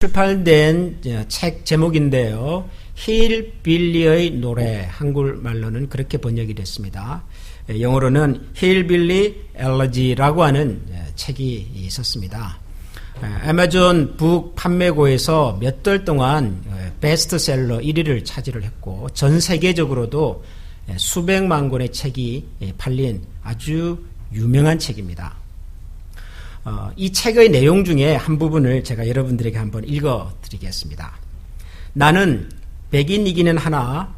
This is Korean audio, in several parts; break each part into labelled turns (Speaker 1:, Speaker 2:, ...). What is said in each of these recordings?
Speaker 1: 출판된 책 제목인데요. 힐빌리의 노래, 한국말로는 그렇게 번역이 됐습니다. 영어로는 힐빌리 엘러지라고 하는 책이 있었습니다. 아마존 북 판매고에서 몇 달 동안 베스트셀러 1위를 차지를 했고 전 세계적으로도 수백만 권의 책이 팔린 아주 유명한 책입니다. 이 책의 내용 중에 한 부분을 제가 여러분들에게 한번 읽어드리겠습니다. 나는 백인이기는 하나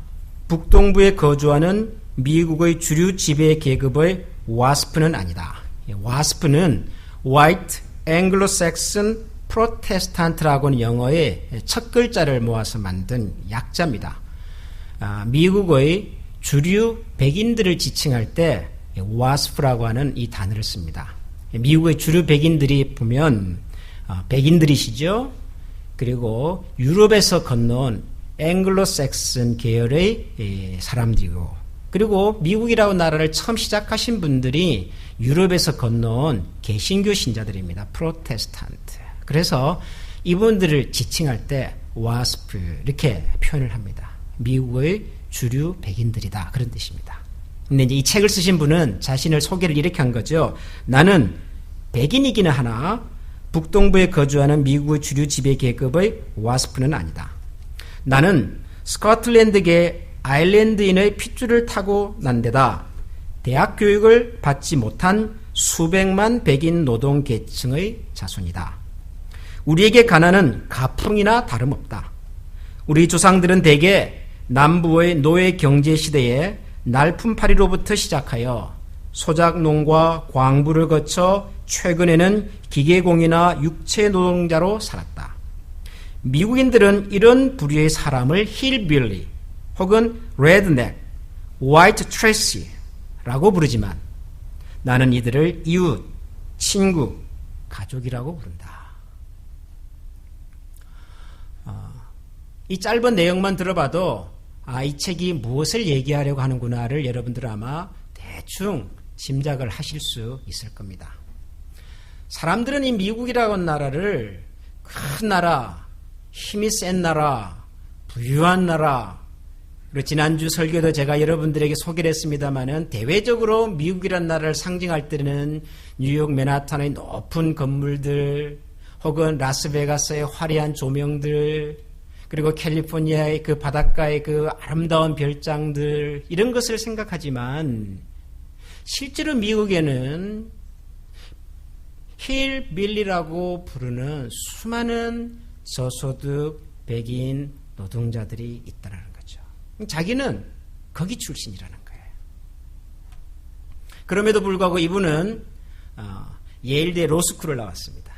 Speaker 1: 북동부에 거주하는 미국의 주류 지배 계급의 와스프는 아니다. 와스프는 White Anglo-Saxon Protestant라고 하는 영어의 첫 글자를 모아서 만든 약자입니다. 미국의 주류 백인들을 지칭할 때 와스프라고 하는 이 단어를 씁니다. 미국의 주류 백인들이 보면 백인들이시죠. 그리고 유럽에서 건너온 앵글로색슨 계열의 사람들이고, 그리고 미국이라고 나라를 처음 시작하신 분들이 유럽에서 건너온 개신교 신자들입니다. 프로테스탄트. 그래서 이분들을 지칭할 때 와스프 이렇게 표현을 합니다. 미국의 주류 백인들이다, 그런 뜻입니다. 근데 이제 이 책을 쓰신 분은 자신을 소개를 이렇게 한 거죠. 나는 백인이기는 하나 북동부에 거주하는 미국의 주류 지배 계급의 와스프는 아니다. 나는 스코틀랜드계 아일랜드인의 핏줄을 타고 난 데다 대학 교육을 받지 못한 수백만 백인 노동 계층의 자손이다. 우리에게 가난은 가풍이나 다름없다. 우리 조상들은 대개 남부의 노예 경제 시대에 날품팔이로부터 시작하여 소작농과 광부를 거쳐 최근에는 기계공이나 육체 노동자로 살았다. 미국인들은 이런 부류의 사람을 힐빌리 혹은 레드넥, 화이트 트래시라고 부르지만 나는 이들을 이웃, 친구, 가족이라고 부른다. 이 짧은 내용만 들어봐도 이 책이 무엇을 얘기하려고 하는구나를 여러분들은 아마 대충 짐작을 하실 수 있을 겁니다. 사람들은 이 미국이라고 하는 나라를 큰 나라, 힘이 센 나라, 부유한 나라, 그리고 지난주 설교도 제가 여러분들에게 소개를 했습니다마는 대외적으로 미국이라는 나라를 상징할 때는 뉴욕 맨하탄의 높은 건물들 혹은 라스베가스의 화려한 조명들, 그리고 캘리포니아의 그 바닷가의 그 아름다운 별장들, 이런 것을 생각하지만 실제로 미국에는 힐빌리라고 부르는 수많은 저소득 백인 노동자들이 있다는 거죠. 자기는 거기 출신이라는 거예요. 그럼에도 불구하고 이분은 예일대 로스쿨을 나왔습니다.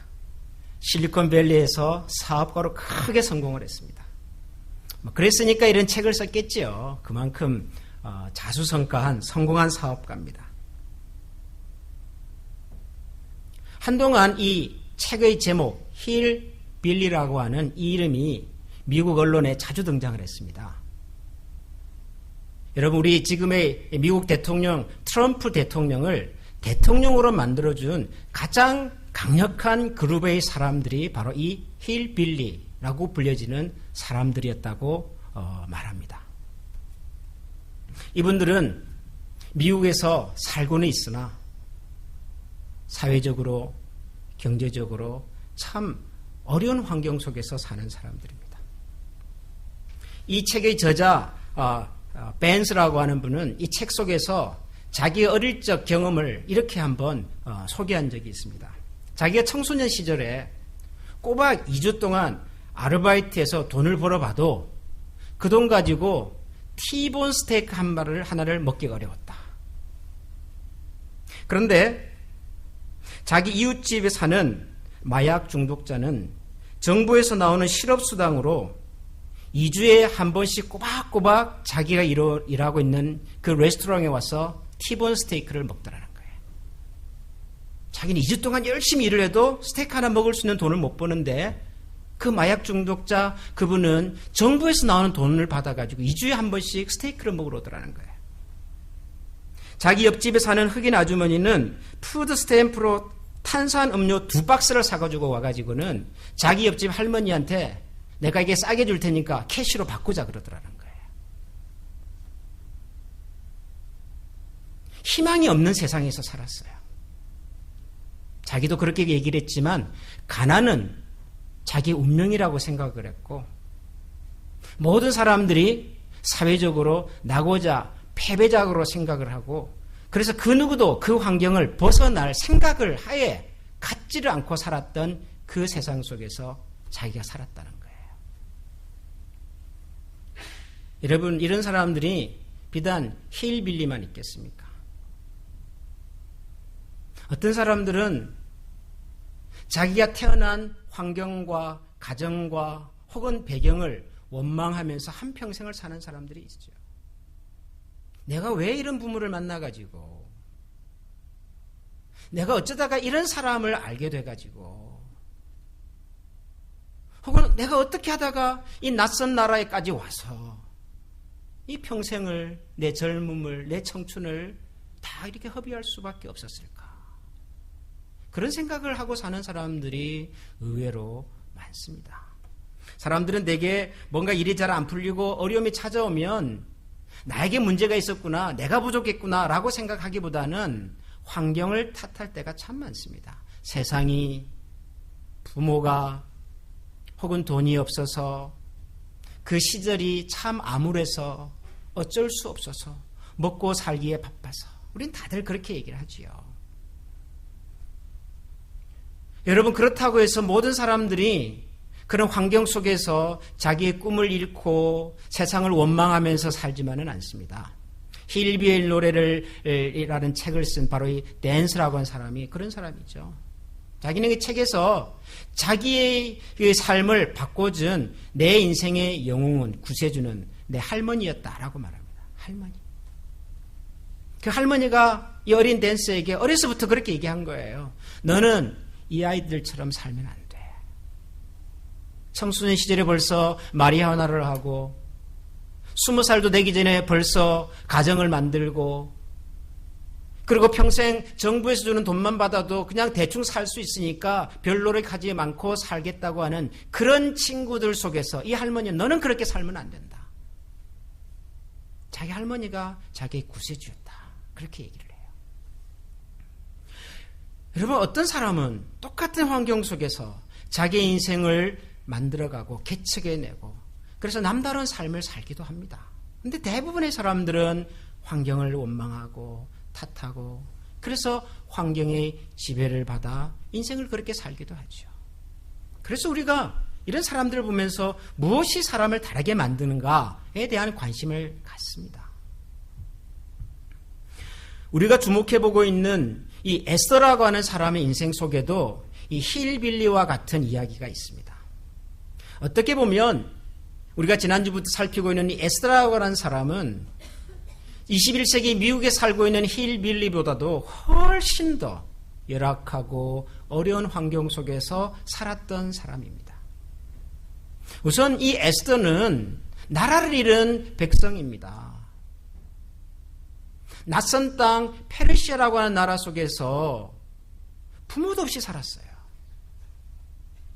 Speaker 1: 실리콘밸리에서 사업가로 크게 성공을 했습니다. 그랬으니까 이런 책을 썼겠지요. 그만큼 자수성가한 성공한 사업가입니다. 한동안 이 책의 제목 힐빌리라고 하는 이 이름이 미국 언론에 자주 등장을 했습니다. 여러분, 우리 지금의 미국 대통령 트럼프 대통령을 대통령으로 만들어준 가장 강력한 그룹의 사람들이 바로 이 힐빌리라고 불려지는 사람들이었다고 말합니다. 이분들은 미국에서 살고는 있으나 사회적으로, 경제적으로 참 어려운 환경 속에서 사는 사람들입니다. 이 책의 저자 벤스라고 하는 분은 이 책 속에서 자기 어릴 적 경험을 이렇게 한번 소개한 적이 있습니다. 자기가 청소년 시절에 꼬박 2주 동안 아르바이트해서 돈을 벌어봐도 그 돈 가지고 티본 스테이크 하나를 먹기가 어려웠다. 그런데 자기 이웃집에 사는 마약 중독자는 정부에서 나오는 실업수당으로 2주에 한 번씩 꼬박꼬박 자기가 일하고 있는 그 레스토랑에 와서 티본 스테이크를 먹더라는 거예요. 자기는 2주 동안 열심히 일을 해도 스테이크 하나 먹을 수 있는 돈을 못 버는데 그 마약 중독자 그분은 정부에서 나오는 돈을 받아가지고 2주에 한 번씩 스테이크를 먹으러 오더라는 거예요. 자기 옆집에 사는 흑인 아주머니는 푸드 스탬프로 탄산음료 2박스를 사가지고 와가지고는 자기 옆집 할머니한테 내가 이게 싸게 줄 테니까 캐시로 바꾸자 그러더라는 거예요. 희망이 없는 세상에서 살았어요. 자기도 그렇게 얘기를 했지만 가난은 자기 운명이라고 생각을 했고 모든 사람들이 사회적으로 나고자 패배작으로 생각을 하고 그래서 그 누구도 그 환경을 벗어날 생각을 하에 갖지를 않고 살았던 그 세상 속에서 자기가 살았다는 거예요. 여러분, 이런 사람들이 비단 힐빌리만 있겠습니까? 어떤 사람들은 자기가 태어난 환경과 가정과 혹은 배경을 원망하면서 한평생을 사는 사람들이 있죠. 내가 왜 이런 부모를 만나가지고 내가 어쩌다가 이런 사람을 알게 돼가지고 혹은 내가 어떻게 하다가 이 낯선 나라에까지 와서 이 평생을 내 젊음을 내 청춘을 다 이렇게 허비할 수밖에 없었을까 그런 생각을 하고 사는 사람들이 의외로 많습니다. 사람들은 대개 뭔가 일이 잘 안 풀리고 어려움이 찾아오면 나에게 문제가 있었구나, 내가 부족했구나 라고 생각하기보다는 환경을 탓할 때가 참 많습니다. 세상이, 부모가, 혹은 돈이 없어서, 그 시절이 참 암울해서, 어쩔 수 없어서, 먹고 살기에 바빠서. 우린 다들 그렇게 얘기를 하지요. 여러분, 그렇다고 해서 모든 사람들이 그런 환경 속에서 자기의 꿈을 잃고 세상을 원망하면서 살지만은 않습니다. 힐비엘 노래를이라는 책을 쓴 바로 이 댄스라고 하는 사람이 그런 사람이죠. 자기는 이 책에서 자기의 삶을 바꿔준 내 인생의 영웅은 구세주는 내 할머니였다라고 말합니다. 할머니. 그 할머니가 이 어린 댄스에게 어려서부터 그렇게 얘기한 거예요. 너는 이 아이들처럼 살면 안 돼. 청소년 시절에 벌써 마리아나를 하고 20살도 되기 전에 벌써 가정을 만들고 그리고 평생 정부에서 주는 돈만 받아도 그냥 대충 살 수 있으니까 별 노력하지 않고 살겠다고 하는 그런 친구들 속에서 이 할머니는 너는 그렇게 살면 안 된다. 자기 할머니가 자기의 구세주였다. 그렇게 얘기를 해요. 여러분, 어떤 사람은 똑같은 환경 속에서 자기의 인생을 만들어가고 개척해내고 그래서 남다른 삶을 살기도 합니다. 그런데 대부분의 사람들은 환경을 원망하고 탓하고 그래서 환경의 지배를 받아 인생을 그렇게 살기도 하죠. 그래서 우리가 이런 사람들을 보면서 무엇이 사람을 다르게 만드는가에 대한 관심을 갖습니다. 우리가 주목해보고 있는 이 에스더라고 하는 사람의 인생 속에도 이 힐빌리와 같은 이야기가 있습니다. 어떻게 보면 우리가 지난주부터 살피고 있는 이 에스더라고 하는 사람은 21세기 미국에 살고 있는 힐빌리보다도 훨씬 더 열악하고 어려운 환경 속에서 살았던 사람입니다. 우선 이 에스더는 나라를 잃은 백성입니다. 낯선 땅 페르시아라고 하는 나라 속에서 부모도 없이 살았어요.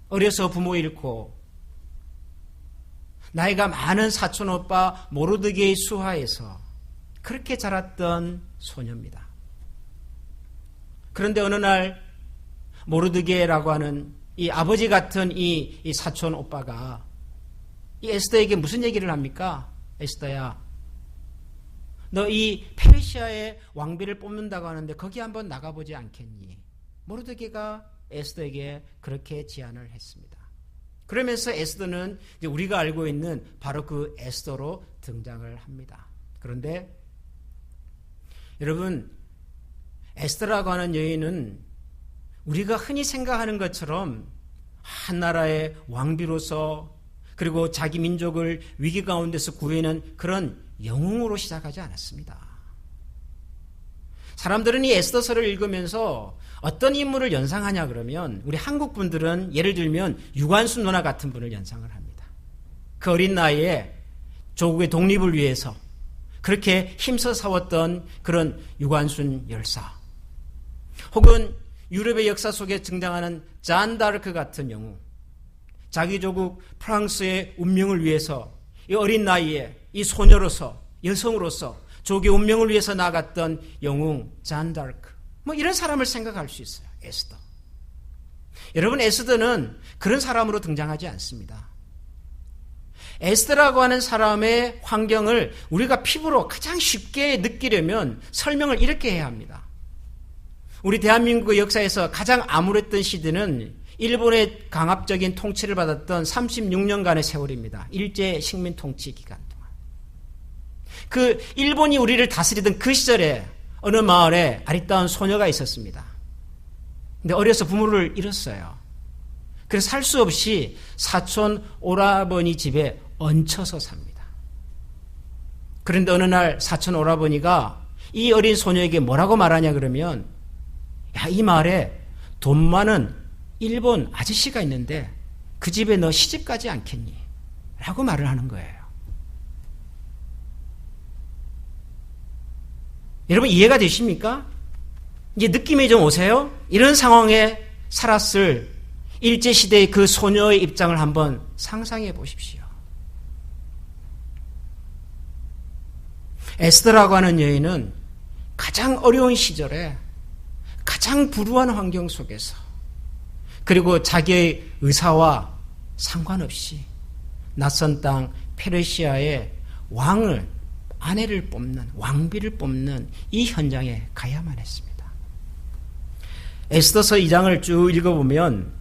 Speaker 1: 어려서 부모 잃고 나이가 많은 사촌 오빠 모르드게의 수하에서 그렇게 자랐던 소녀입니다. 그런데 어느 날 모르드게라고 하는 이 아버지 같은 이 사촌 오빠가 이 에스더에게 무슨 얘기를 합니까? 에스더야, 너 이 페르시아의 왕비를 뽑는다고 하는데 거기 한번 나가보지 않겠니? 모르드게가 에스더에게 그렇게 제안을 했습니다. 그러면서 에스더는 이제 우리가 알고 있는 바로 그 에스더로 등장을 합니다. 그런데 여러분, 에스더라고 하는 여인은 우리가 흔히 생각하는 것처럼 한 나라의 왕비로서 그리고 자기 민족을 위기 가운데서 구해내는 그런 영웅으로 시작하지 않았습니다. 사람들은 이 에스더서를 읽으면서 어떤 인물을 연상하냐 그러면 우리 한국 분들은 예를 들면 유관순 누나 같은 분을 연상을 합니다. 그 어린 나이에 조국의 독립을 위해서 그렇게 힘써 싸웠던 그런 유관순 열사, 혹은 유럽의 역사 속에 등장하는 잔 다르크 같은 영웅, 자기 조국 프랑스의 운명을 위해서 이 어린 나이에 이 소녀로서 여성으로서 조국의 운명을 위해서 나갔던 영웅 잔 다르크, 뭐 이런 사람을 생각할 수 있어요. 에스더. 여러분, 에스더는 그런 사람으로 등장하지 않습니다. 에스더라고 하는 사람의 환경을 우리가 피부로 가장 쉽게 느끼려면 설명을 이렇게 해야 합니다. 우리 대한민국의 역사에서 가장 암울했던 시대는 일본의 강압적인 통치를 받았던 36년간의 세월입니다. 일제 식민 통치 기간 동안. 그 일본이 우리를 다스리던 그 시절에 어느 마을에 아리따운 소녀가 있었습니다. 근데 어려서 부모를 잃었어요. 그래서 살 수 없이 사촌 오라버니 집에 얹혀서 삽니다. 그런데 어느 날 사촌 오라버니가 이 어린 소녀에게 뭐라고 말하냐 그러면, 야, 이 마을에 돈 많은 일본 아저씨가 있는데 그 집에 너 시집 가지 않겠니? 라고 말을 하는 거예요. 여러분, 이해가 되십니까? 이제 느낌이 좀 오세요? 이런 상황에 살았을 일제시대의 그 소녀의 입장을 한번 상상해 보십시오. 에스더라고 하는 여인은 가장 어려운 시절에 가장 불우한 환경 속에서, 그리고 자기의 의사와 상관없이 낯선 땅 페르시아의 왕을, 아내를 뽑는, 왕비를 뽑는 이 현장에 가야만 했습니다. 에스더서 2장을 쭉 읽어보면,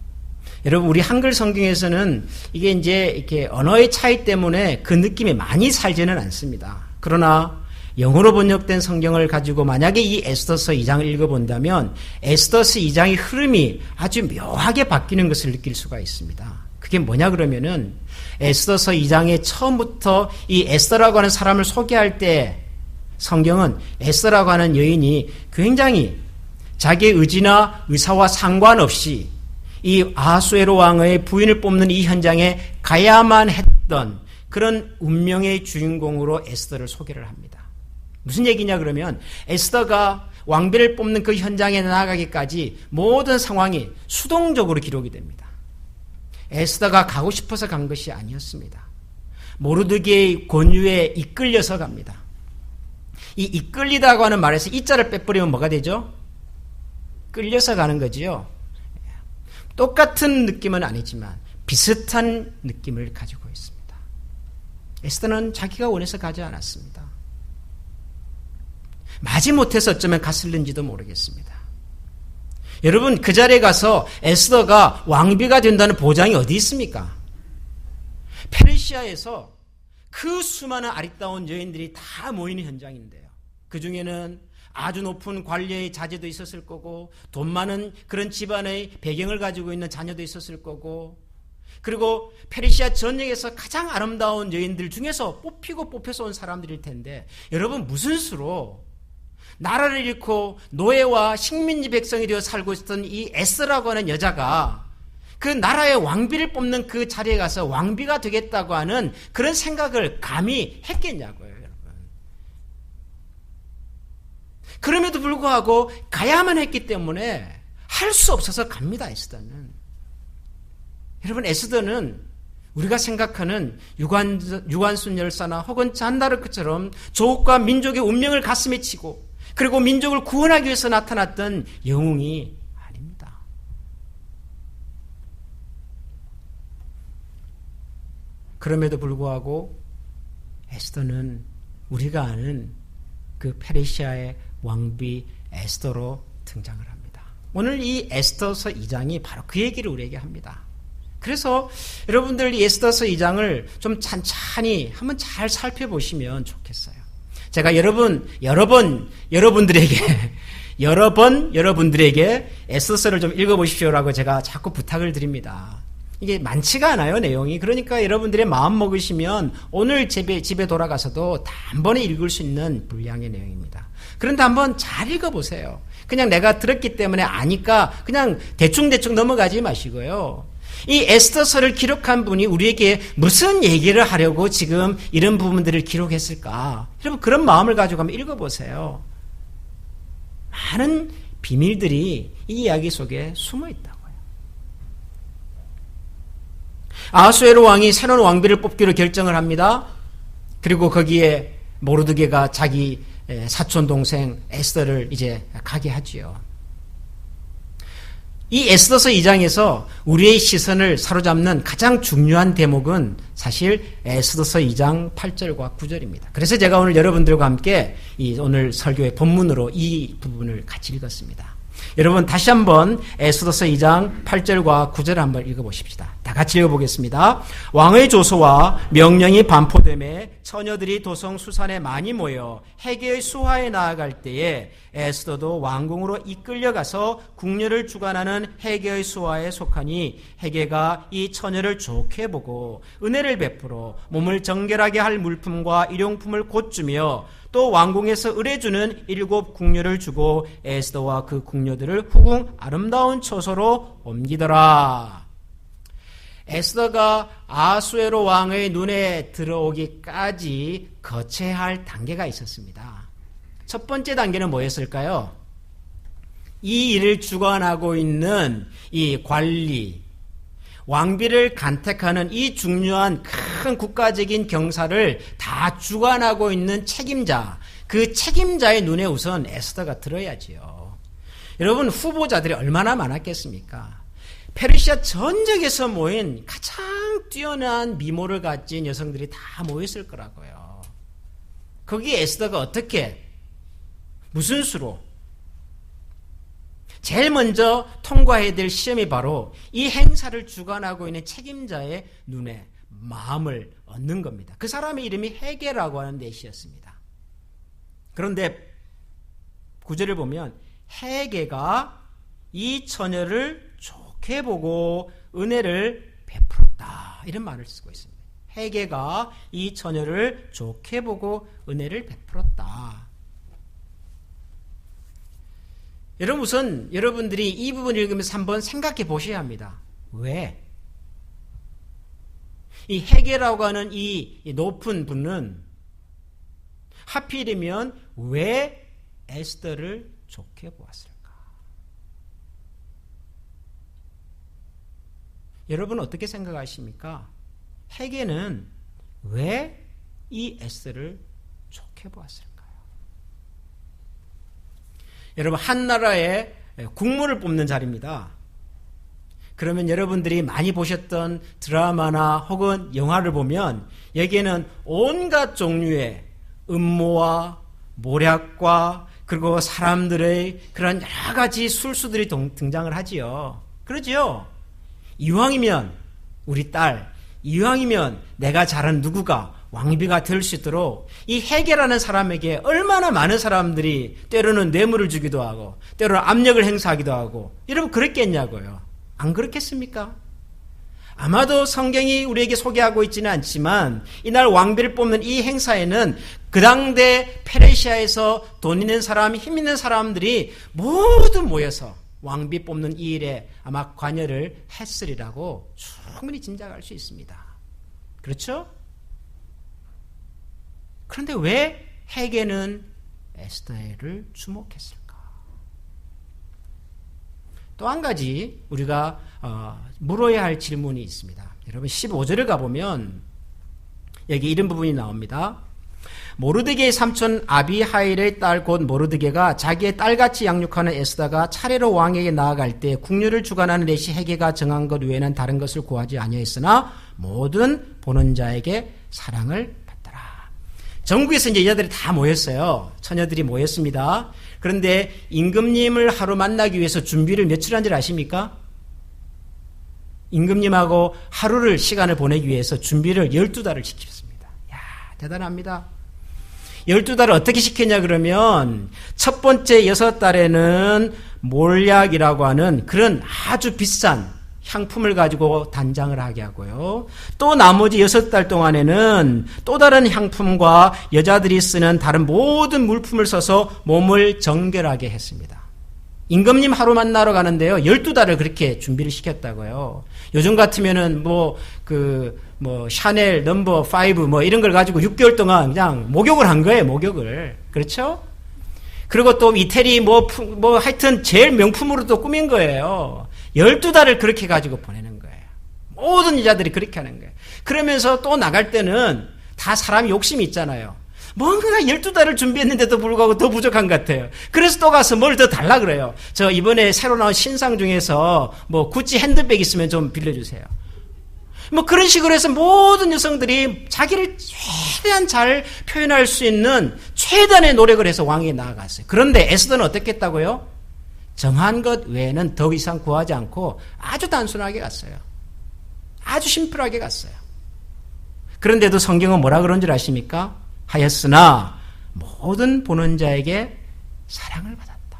Speaker 1: 여러분, 우리 한글 성경에서는 이게 이제 이렇게 언어의 차이 때문에 그 느낌이 많이 살지는 않습니다. 그러나 영어로 번역된 성경을 가지고 만약에 이 에스더서 2장을 읽어본다면 에스더서 2장의 흐름이 아주 묘하게 바뀌는 것을 느낄 수가 있습니다. 그게 뭐냐 그러면은, 에스더서 2장의 처음부터 이 에스더라고 하는 사람을 소개할 때 성경은 에스더라고 하는 여인이 굉장히 자기의 의지나 의사와 상관없이 이 아하수에로 왕의 부인을 뽑는 이 현장에 가야만 했던 그런 운명의 주인공으로 에스더를 소개를 합니다. 무슨 얘기냐 그러면, 에스더가 왕비를 뽑는 그 현장에 나아가기까지 모든 상황이 수동적으로 기록이 됩니다. 에스더가 가고 싶어서 간 것이 아니었습니다. 모르드게의 권유에 이끌려서 갑니다. 이 이끌리다고 하는 말에서 이자를 빼버리면 뭐가 되죠? 끌려서 가는 거지요. 똑같은 느낌은 아니지만 비슷한 느낌을 가지고 있습니다. 에스더는 자기가 원해서 가지 않았습니다. 마지못해서 어쩌면 갔을는지도 모르겠습니다. 여러분, 그 자리에 가서 에스더가 왕비가 된다는 보장이 어디 있습니까? 페르시아에서 그 수많은 아리따운 여인들이 다 모이는 현장인데요. 그 중에는 아주 높은 관리의 자제도 있었을 거고, 돈 많은 그런 집안의 배경을 가지고 있는 자녀도 있었을 거고, 그리고 페르시아 전역에서 가장 아름다운 여인들 중에서 뽑히고 뽑혀서 온 사람들일 텐데, 여러분, 무슨 수로 나라를 잃고 노예와 식민지 백성이 되어 살고 있었던 이 에스더라고 하는 여자가 그 나라의 왕비를 뽑는 그 자리에 가서 왕비가 되겠다고 하는 그런 생각을 감히 했겠냐고요, 여러분. 그럼에도 불구하고 가야만 했기 때문에 할 수 없어서 갑니다, 에스더는. 여러분, 에스더는 우리가 생각하는 유관순 열사나 혹은 잔다르크처럼 조국과 민족의 운명을 가슴에 치고 그리고 민족을 구원하기 위해서 나타났던 영웅이 아닙니다. 그럼에도 불구하고 에스더는 우리가 아는 그 페르시아의 왕비 에스더로 등장을 합니다. 오늘 이 에스더서 2장이 바로 그 얘기를 우리에게 합니다. 그래서 여러분들 이 에스더서 2장을 좀 찬찬히 한번 잘 살펴보시면 좋겠어요. 제가 여러 번 여러분들에게 에스더서를 좀 읽어보십시오라고 제가 자꾸 부탁을 드립니다. 이게 많지가 않아요, 내용이. 그러니까 여러분들의 마음 먹으시면 오늘 집에 돌아가서도 단번에 읽을 수 있는 분량의 내용입니다. 그런데 한번 잘 읽어보세요. 그냥 내가 들었기 때문에 아니까 그냥 대충 넘어가지 마시고요. 이 에스더서를 기록한 분이 우리에게 무슨 얘기를 하려고 지금 이런 부분들을 기록했을까? 여러분, 그런 마음을 가지고 한번 읽어보세요. 많은 비밀들이 이 이야기 속에 숨어 있다고요. 아하수에로 왕이 새로운 왕비를 뽑기로 결정을 합니다. 그리고 거기에 모르드게가 자기 사촌 동생 에스더를 이제 가게 하지요. 이 에스더서 2장에서 우리의 시선을 사로잡는 가장 중요한 대목은 사실 에스더서 2장 8절과 9절입니다. 그래서 제가 오늘 여러분들과 함께 오늘 설교의 본문으로 이 부분을 같이 읽었습니다. 여러분 다시 한번 에스더서 2장 8절과 9절을 한번 읽어보십시다. 다 같이 읽어보겠습니다. 왕의 조서와 명령이 반포됨에 처녀들이 도성 수산에 많이 모여 헤게의 수하에 나아갈 때에 에스더도 왕궁으로 이끌려가서 궁녀를 주관하는 헤게의 수하에 속하니 헤게가 이 처녀를 좋게 보고 은혜를 베풀어 몸을 정결하게 할 물품과 일용품을 곧 주며 또 왕궁에서 의뢰주는 7 궁녀를 주고 에스더와 그 궁녀들을 후궁 아름다운 처소로 옮기더라. 에스더가 아하수에로 왕의 눈에 들어오기까지 거쳐야 할 단계가 있었습니다. 첫 번째 단계는 뭐였을까요? 이 일을 주관하고 있는 이 관리, 왕비를 간택하는 이 중요한 큰 국가적인 경사를 다 주관하고 있는 책임자, 그 책임자의 눈에 우선 에스더가 들어야지요. 여러분 후보자들이 얼마나 많았겠습니까? 페르시아 전역에서 모인 가장 뛰어난 미모를 가진 여성들이 다 모였을 거라고요. 거기에 에스더가 어떻게, 무슨 수로? 제일 먼저 통과해야 될 시험이 바로 이 행사를 주관하고 있는 책임자의 눈에 마음을 얻는 겁니다. 그 사람의 이름이 헤게라고 하는 내시였습니다. 그런데 9절을 보면 헤게가 이 처녀를 좋게 보고 은혜를 베풀었다, 이런 말을 쓰고 있습니다. 헤게가 이 처녀를 좋게 보고 은혜를 베풀었다. 여러분 우선 여러분들이 이 부분을 읽으면서 한번 생각해 보셔야 합니다. 왜? 이 헤게라고 하는 이 높은 분은 하필이면 왜 에스더를 좋게 보았을까? 여러분 어떻게 생각하십니까? 헤게는 왜 이 에스더를 좋게 보았을까요? 여러분 한 나라의 국무를 뽑는 자리입니다. 그러면 여러분들이 많이 보셨던 드라마나 혹은 영화를 보면 여기에는 온갖 종류의 음모와 모략과 그리고 사람들의 그런 여러 가지 술수들이 등장을 하지요. 그러지요. 이왕이면 우리 딸, 이왕이면 내가 잘한 누구가 왕비가 될 수 있도록 이 헤게라는 사람에게 얼마나 많은 사람들이 때로는 뇌물을 주기도 하고 때로는 압력을 행사하기도 하고, 여러분 그랬겠냐고요. 안 그렇겠습니까? 아마도 성경이 우리에게 소개하고 있지는 않지만 이날 왕비를 뽑는 이 행사에는 그 당대 페르시아에서 돈 있는 사람, 힘 있는 사람들이 모두 모여서 왕비 뽑는 이 일에 아마 관여를 했으리라고 충분히 짐작할 수 있습니다. 그렇죠? 그런데 왜 헤게는 에스더를 주목했을까? 또 한 가지 우리가 물어야 할 질문이 있습니다. 여러분 15절을 가보면 여기 이런 부분이 나옵니다. 모르드게의 삼촌 아비하일의 딸 곧 모르드게가 자기의 딸같이 양육하는 에스더가 차례로 왕에게 나아갈 때 궁녀를 주관하는 내시 헤게가 정한 것 외에는 다른 것을 구하지 아니하였으나 모든 보는 자에게 사랑을 받더라. 전국에서 이제 여자들이 다 모였어요. 처녀들이 모였습니다. 그런데 임금님을 하루 만나기 위해서 준비를 며칠 한 줄 아십니까? 임금님하고 하루를 시간을 보내기 위해서 준비를 12달을 시켰습니다. 이야, 대단합니다. 12달을 어떻게 시켰냐 그러면 첫 번째 6달에는 몰약이라고 하는 그런 아주 비싼 향품을 가지고 단장을 하게 하고요. 또 나머지 6달 동안에는 또 다른 향품과 여자들이 쓰는 다른 모든 물품을 써서 몸을 정결하게 했습니다. 임금님 하루 만나러 가는데요. 12달을 그렇게 준비를 시켰다고요. 요즘 같으면은 샤넬 넘버 5 이런 걸 가지고 6개월 동안 그냥 목욕을 한 거예요. 목욕을. 그렇죠? 그리고 또 이태리 뭐 하여튼 제일 명품으로 또 꾸민 거예요. 12달을 그렇게 가지고 보내는 거예요. 모든 여자들이 그렇게 하는 거예요. 그러면서 또 나갈 때는 다 사람이 욕심이 있잖아요. 뭔가 12달을 준비했는데도 불구하고 더 부족한 것 같아요. 그래서 또 가서 뭘 더 달라 그래요. 저 이번에 새로 나온 신상 중에서 뭐 구찌 핸드백 있으면 좀 빌려주세요. 뭐 그런 식으로 해서 모든 여성들이 자기를 최대한 잘 표현할 수 있는 최대한의 노력을 해서 왕에게 나아갔어요. 그런데 에스더는 어떻게 했다고요? 정한 것 외에는 더 이상 구하지 않고 아주 단순하게 갔어요. 아주 심플하게 갔어요. 그런데도 성경은 뭐라 그런 줄 아십니까? 하였으나 모든 보는 자에게 사랑을 받았다.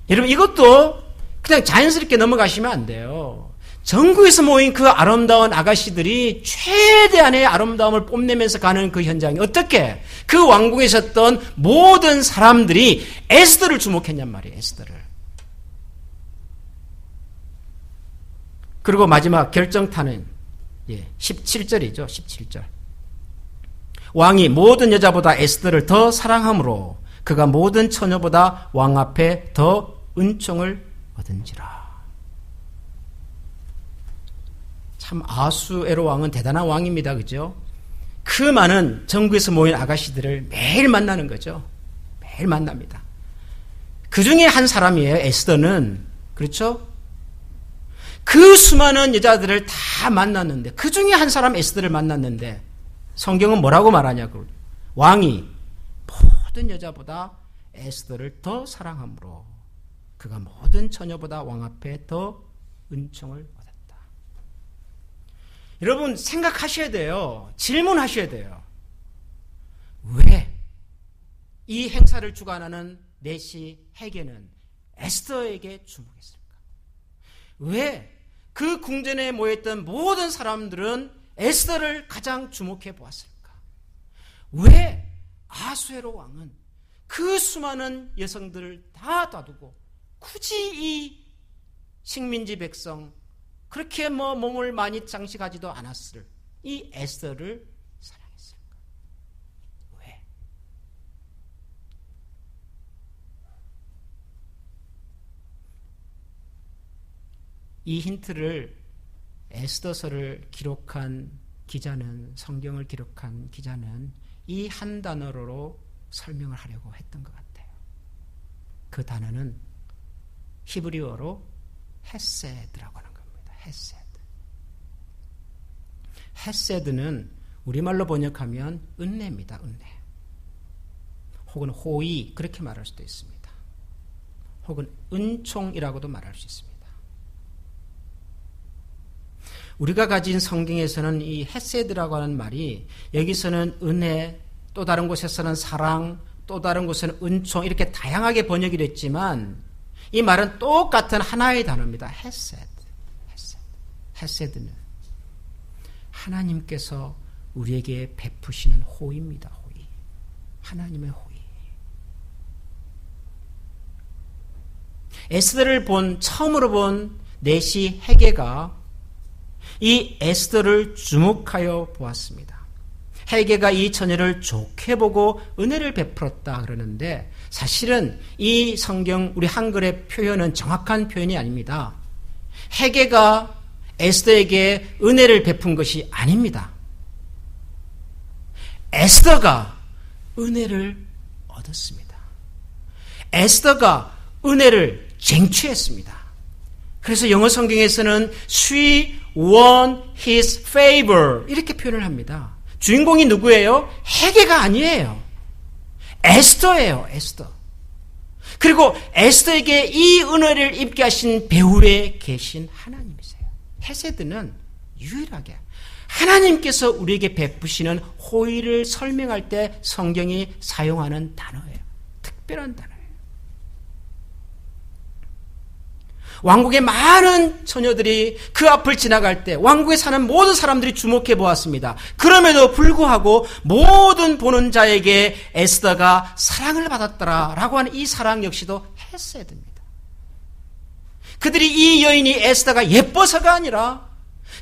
Speaker 1: 여러분 이것도 그냥 자연스럽게 넘어가시면 안 돼요. 전국에서 모인 그 아름다운 아가씨들이 최대한의 아름다움을 뽐내면서 가는 그 현장이 어떻게 그 왕궁에 있었던 모든 사람들이 에스더를 주목했냔 말이에요. 에스더를. 그리고 마지막 결정타는 17절이죠. 17절. 왕이 모든 여자보다 에스더를 더 사랑함으로 그가 모든 처녀보다 왕 앞에 더 은총을 얻은지라. 참 아수에로 왕은 대단한 왕입니다. 그죠? 그 많은 전국에서 모인 아가씨들을 매일 만나는 거죠. 매일 만납니다. 그 중에 한 사람이에요. 에스더는. 그렇죠? 그 수많은 여자들을 다 만났는데 그 중에 한 사람 에스더를 만났는데 성경은 뭐라고 말하냐고. 왕이 모든 여자보다 에스더를 더 사랑함으로 그가 모든 처녀보다 왕 앞에 더 은총을 얻었다. 여러분 생각하셔야 돼요. 질문하셔야 돼요. 왜 이 행사를 주관하는 내시 헤게는 에스더에게 주목했을까? 왜 그 궁전에 모였던 모든 사람들은 에스더를 가장 주목해 보았을까? 왜 아수에로 왕은 그 수많은 여성들을 다 놔두고 굳이 이 식민지 백성 그렇게 몸을 많이 장식하지도 않았을 이 에스더를 사랑했을까? 왜? 이 힌트를 에스더서를 기록한 기자는 성경을 기록한 기자는 이 한 단어로 설명을 하려고 했던 것 같아요. 그 단어는 히브리어로 헤세드라고 하는 겁니다. 헤세드. 헤세드는 우리말로 번역하면 은혜입니다. 은혜. 혹은 호의 그렇게 말할 수도 있습니다. 혹은 은총이라고도 말할 수 있습니다. 우리가 가진 성경에서는 이 헤세드라고 하는 말이 여기서는 은혜, 또 다른 곳에서는 사랑, 또 다른 곳에는 은총 이렇게 다양하게 번역이 됐지만 이 말은 똑같은 하나의 단어입니다. 헤세드. 헤세드는 하나님께서 우리에게 베푸시는 호의입니다. 호의. 하나님의 호의. 에스더를 처음으로 본 내시 헤게가 이 에스더를 주목하여 보았습니다. 헤게가 이 처녀를 좋게 보고 은혜를 베풀었다 그러는데 사실은 이 성경 우리 한글의 표현은 정확한 표현이 아닙니다. 헤게가 에스더에게 은혜를 베푼 것이 아닙니다. 에스더가 은혜를 얻었습니다. 에스더가 은혜를 쟁취했습니다. 그래서 영어 성경에서는 she won his favor 이렇게 표현을 합니다. 주인공이 누구예요? 헤게가 아니에요. 에스더예요. 에스더. 그리고 에스더에게 이 은혜를 입게 하신 배후에 계신 하나님이세요. 헤세드는 유일하게 하나님께서 우리에게 베푸시는 호의를 설명할 때 성경이 사용하는 단어예요. 특별한 단어예요. 왕국의 많은 처녀들이 그 앞을 지나갈 때 왕국에 사는 모든 사람들이 주목해 보았습니다. 그럼에도 불구하고 모든 보는 자에게 에스더가 사랑을 받았더라라고 하는 이 사랑 역시도 헤세드입니다. 그들이 이 여인이 에스더가 예뻐서가 아니라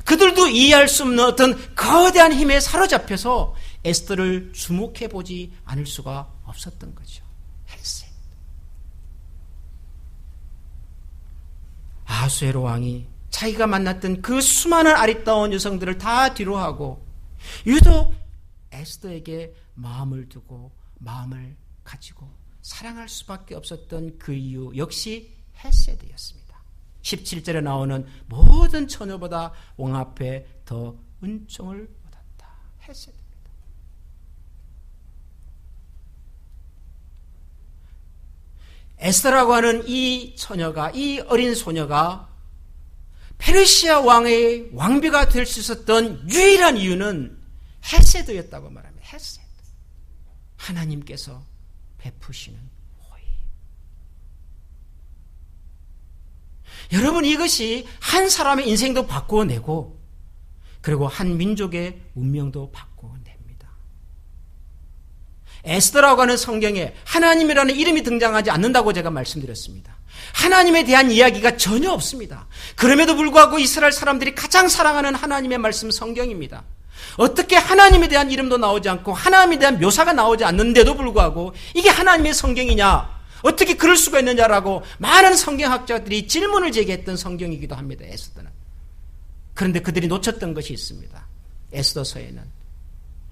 Speaker 1: 그들도 이해할 수 없는 어떤 거대한 힘에 사로잡혀서 에스더를 주목해 보지 않을 수가 없었던 거죠. 헤셋. 아하수에로 왕이 자기가 만났던 그 수많은 아리따운 여성들을 다 뒤로하고 유독 에스더에게 마음을 두고 마음을 가지고 사랑할 수밖에 없었던 그 이유 역시 헤세드였습니다. 17절에 나오는 모든 처녀보다 왕 앞에 더 은총을 받았다. 헤세드입니다. 에스더라고 하는 이 처녀가, 이 어린 소녀가 페르시아 왕의 왕비가 될 수 있었던 유일한 이유는 헤세드였다고 말합니다. 헤세드. 하나님께서 베푸시는 호의. 여러분, 이것이 한 사람의 인생도 바꾸어내고 그리고 한 민족의 운명도 바꾸어냅니다. 에스더라고 하는 성경에 하나님이라는 이름이 등장하지 않는다고 제가 말씀드렸습니다. 하나님에 대한 이야기가 전혀 없습니다. 그럼에도 불구하고 이스라엘 사람들이 가장 사랑하는 하나님의 말씀 성경입니다. 어떻게 하나님에 대한 이름도 나오지 않고 하나님에 대한 묘사가 나오지 않는데도 불구하고 이게 하나님의 성경이냐? 어떻게 그럴 수가 있느냐라고 많은 성경학자들이 질문을 제기했던 성경이기도 합니다. 에스더는. 그런데 그들이 놓쳤던 것이 있습니다. 에스더서에는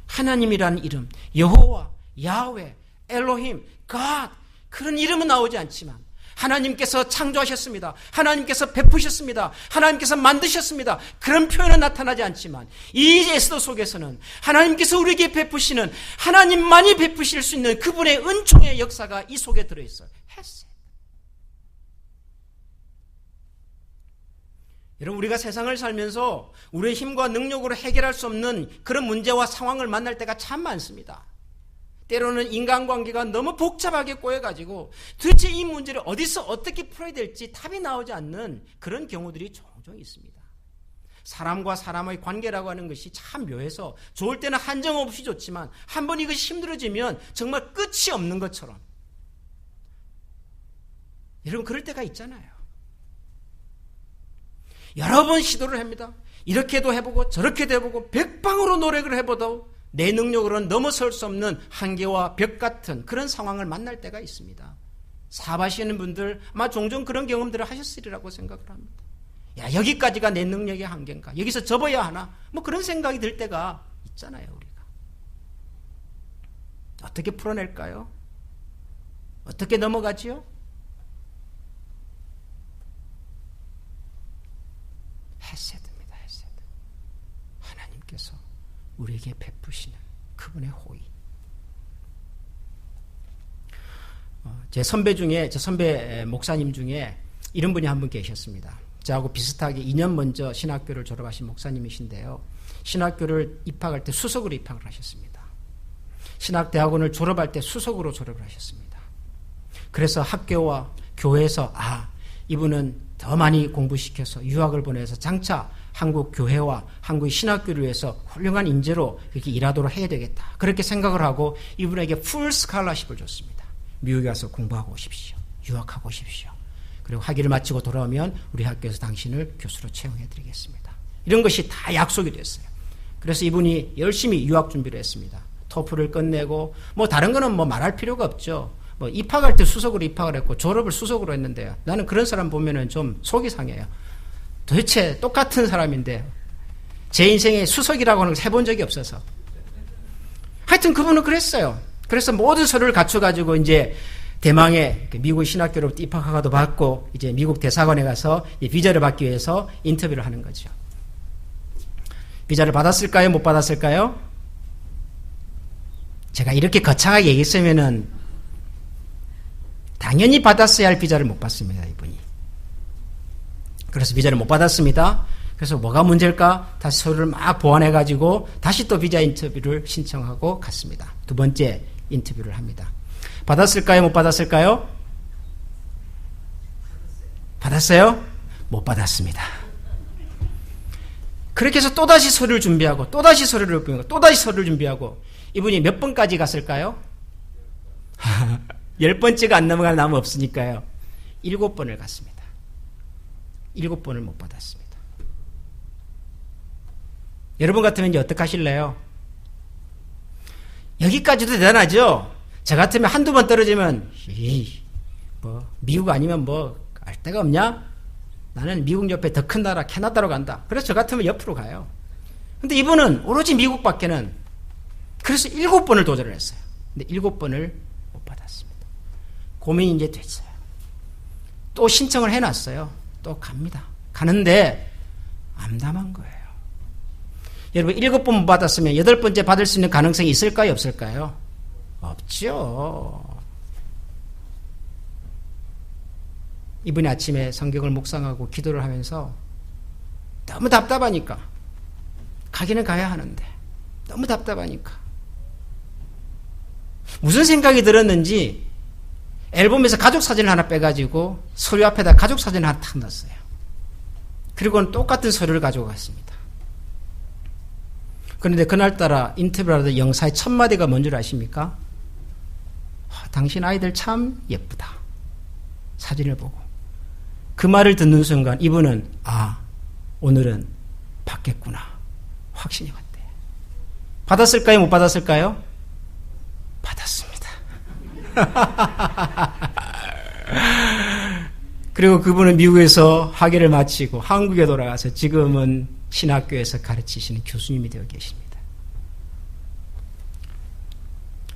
Speaker 1: 하나님이라는 이름, 여호와, 야훼, 엘로힘, 갓, 그런 이름은 나오지 않지만 하나님께서 창조하셨습니다. 하나님께서 베푸셨습니다. 하나님께서 만드셨습니다. 그런 표현은 나타나지 않지만 이 에스더 속에서는 하나님께서 우리에게 베푸시는, 하나님만이 베푸실 수 있는 그분의 은총의 역사가 이 속에 들어있어요. 헤셋. 여러분, 우리가 세상을 살면서 우리의 힘과 능력으로 해결할 수 없는 그런 문제와 상황을 만날 때가 참 많습니다. 때로는 인간관계가 너무 복잡하게 꼬여가지고 도대체 이 문제를 어디서 어떻게 풀어야 될지 답이 나오지 않는 그런 경우들이 종종 있습니다. 사람과 사람의 관계라고 하는 것이 참 묘해서 좋을 때는 한정없이 좋지만 한번 이것이 힘들어지면 정말 끝이 없는 것처럼. 여러분, 그럴 때가 있잖아요. 여러 번 시도를 합니다. 이렇게도 해보고 저렇게도 해보고 백방으로 노력을 해보도 내 능력으로는 넘어설 수 없는 한계와 벽 같은 그런 상황을 만날 때가 있습니다. 사업하시는 분들 아마 종종 그런 경험들을 하셨으리라고 생각을 합니다. 야, 여기까지가 내 능력의 한계인가? 여기서 접어야 하나? 뭐 그런 생각이 들 때가 있잖아요, 우리가. 어떻게 풀어낼까요? 어떻게 넘어가지요? 헤세드입니다, 헤세드. 하나님께서 우리에게 베푸시는 그분의 호의. 제 선배 중에, 제 선배 목사님 중에 이런 분이 한 분 계셨습니다. 저하고 비슷하게 2년 먼저 신학교를 졸업하신 목사님이신데요. 신학교를 입학할 때 수석으로 입학을 하셨습니다. 신학대학원을 졸업할 때 수석으로 졸업을 하셨습니다. 그래서 학교와 교회에서 이분은 더 많이 공부시켜서 유학을 보내서 장차 한국 교회와 한국의 신학교를 위해서 훌륭한 인재로 이렇게 일하도록 해야 되겠다. 그렇게 생각을 하고 이분에게 풀 스칼라십을 줬습니다. 미국에 가서 공부하고 오십시오. 유학하고 오십시오. 그리고 학위를 마치고 돌아오면 우리 학교에서 당신을 교수로 채용해드리겠습니다. 이런 것이 다 약속이 됐어요. 그래서 이분이 열심히 유학 준비를 했습니다. 토플을 끝내고 다른 거는 말할 필요가 없죠. 입학할 때 수석으로 입학을 했고 졸업을 수석으로 했는데요. 나는 그런 사람 보면은 좀 속이 상해요. 도대체 똑같은 사람인데 제 인생에 수석이라고 하는 걸 해본 적이 없어서. 하여튼 그분은 그랬어요. 그래서 모든 서류를 갖춰가지고 이제 대망의 미국 신학교로부터 입학허가도 받고 이제 미국 대사관에 가서 비자를 받기 위해서 인터뷰를 하는 거죠. 비자를 받았을까요? 못 받았을까요? 제가 이렇게 거창하게 얘기했으면은 당연히 받았어야 할 비자를 못 받습니다, 이분이. 그래서 비자를 못 받았습니다. 그래서 뭐가 문제일까? 다시 서류를 막 보완해가지고 다시 또 비자 인터뷰를 신청하고 갔습니다. 두 번째 인터뷰를 합니다. 받았을까요? 못 받았을까요? 받았어요? 못 받았습니다. 그렇게 해서 또다시 서류를 준비하고 또다시 서류를 준비하고 또다시 서류를 준비하고 이분이 몇 번까지 갔을까요? 10번째가 안 넘어갈 나무 없으니까요. 7번을 갔습니다. 7번을 못 받았습니다. 여러분 같으면 이제 어떻게 하실래요? 여기까지도 대단하죠? 저 같으면 한두 번 떨어지면 미국 아니면 알 데가 없냐? 나는 미국 옆에 더 큰 나라 캐나다로 간다. 그래서 저 같으면 옆으로 가요. 근데 이분은 오로지 미국밖에는, 그래서 7번을 도전을 했어요. 근데 7번을 못 받았습니다. 고민이 이제 됐어요. 또 신청을 해놨어요. 또 갑니다. 가는데 암담한 거예요. 여러분 7번 못 받았으면 8번째 받을 수 있는 가능성이 있을까요? 없을까요? 없죠. 이번에 아침에 성경을 묵상하고 기도를 하면서 너무 답답하니까, 가기는 가야 하는데 너무 답답하니까 무슨 생각이 들었는지 앨범에서 가족 사진을 하나 빼가지고 서류 앞에다 가족 사진을 하나 탁 넣었어요. 그리고는 똑같은 서류를 가지고 갔습니다. 그런데 그날따라 인터뷰를 하던 영사의 첫 마디가 뭔 줄 아십니까? 당신 아이들 참 예쁘다. 사진을 보고. 그 말을 듣는 순간 이분은 오늘은 받겠구나. 확신이 왔대요. 받았을까요? 못 받았을까요? 받았습니다. 그리고 그분은 미국에서 학위를 마치고 한국에 돌아가서 지금은 신학교에서 가르치시는 교수님이 되어 계십니다.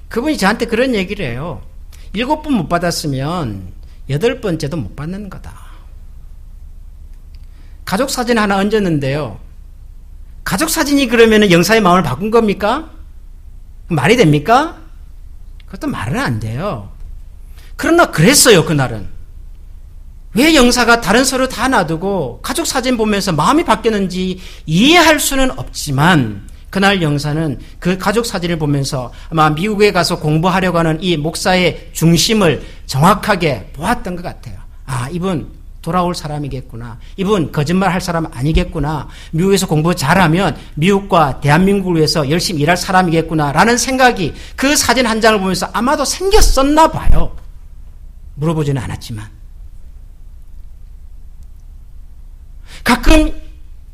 Speaker 1: 그분이 저한테 그런 얘기를 해요. 7번 못 받았으면 8번째도 못 받는 거다. 가족 사진 하나 얹었는데요. 가족 사진이 그러면 영사의 마음을 바꾼 겁니까? 말이 됩니까? 그것도 말은 안 돼요. 그러나 그랬어요, 그날은. 왜 영사가 다른 서류 다 놔두고 가족 사진 보면서 마음이 바뀌었는지 이해할 수는 없지만, 그날 영사는 그 가족 사진을 보면서 아마 미국에 가서 공부하려고 하는 이 목사의 중심을 정확하게 보았던 것 같아요. 이분 돌아올 사람이겠구나. 이분 거짓말할 사람 아니겠구나. 미국에서 공부 잘하면 미국과 대한민국을 위해서 열심히 일할 사람이겠구나 라는 생각이 그 사진 한 장을 보면서 아마도 생겼었나 봐요. 물어보지는 않았지만. 가끔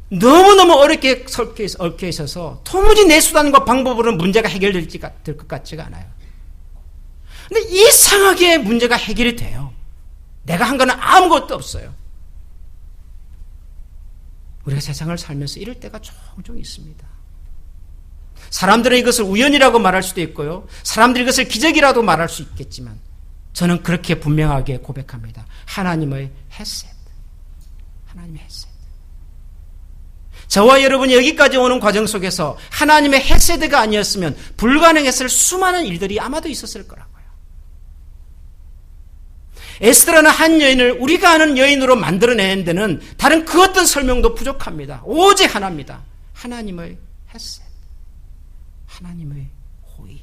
Speaker 1: 너무너무 어렵게 얽혀 있어서 도무지 내 수단과 방법으로는 문제가 해결될 것 같지가 않아요. 근데 이상하게 문제가 해결이 돼요. 내가 한 거는 아무것도 없어요. 우리가 세상을 살면서 이럴 때가 종종 있습니다. 사람들은 이것을 우연이라고 말할 수도 있고요. 사람들이 이것을 기적이라도 말할 수 있겠지만, 저는 그렇게 분명하게 고백합니다. 하나님의 헤셋. 하나님의 헤셋. 저와 여러분이 여기까지 오는 과정 속에서 하나님의 헤세드가 아니었으면 불가능했을 수많은 일들이 아마도 있었을 거라고요. 에스더라는 한 여인을 우리가 아는 여인으로 만들어내는 데는 다른 그 어떤 설명도 부족합니다. 오직 하나입니다. 하나님의 헤셋. 하나님의 호의.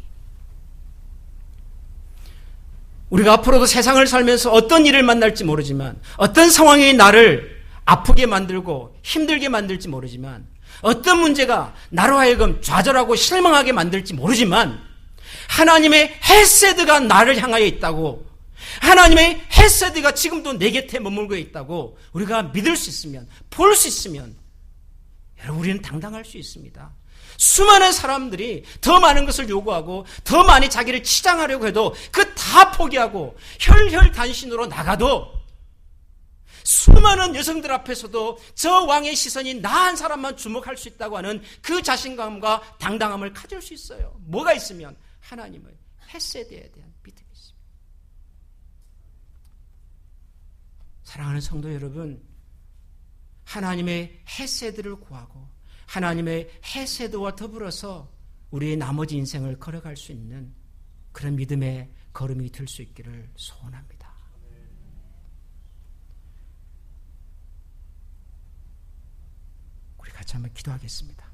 Speaker 1: 우리가 앞으로도 세상을 살면서 어떤 일을 만날지 모르지만, 어떤 상황이 나를 아프게 만들고 힘들게 만들지 모르지만, 어떤 문제가 나로 하여금 좌절하고 실망하게 만들지 모르지만, 하나님의 헤세드가 나를 향하여 있다고, 하나님의 헤세드가 지금도 내 곁에 머물고 있다고 우리가 믿을 수 있으면, 볼 수 있으면, 여러분, 우리는 당당할 수 있습니다. 수많은 사람들이 더 많은 것을 요구하고 더 많이 자기를 치장하려고 해도 그 다 포기하고 혈혈단신으로 나가도, 수많은 여성들 앞에서도 저 왕의 시선이 나 한 사람만 주목할 수 있다고 하는 그 자신감과 당당함을 가질 수 있어요. 뭐가 있으면? 하나님의 헤세드에 대한 믿음이 있습니다. 사랑하는 성도 여러분, 하나님의 헤세드를 구하고 하나님의 헤세드와 더불어서 우리의 나머지 인생을 걸어갈 수 있는 그런 믿음의 걸음이 될 수 있기를 소원합니다. 같이 한번 기도하겠습니다.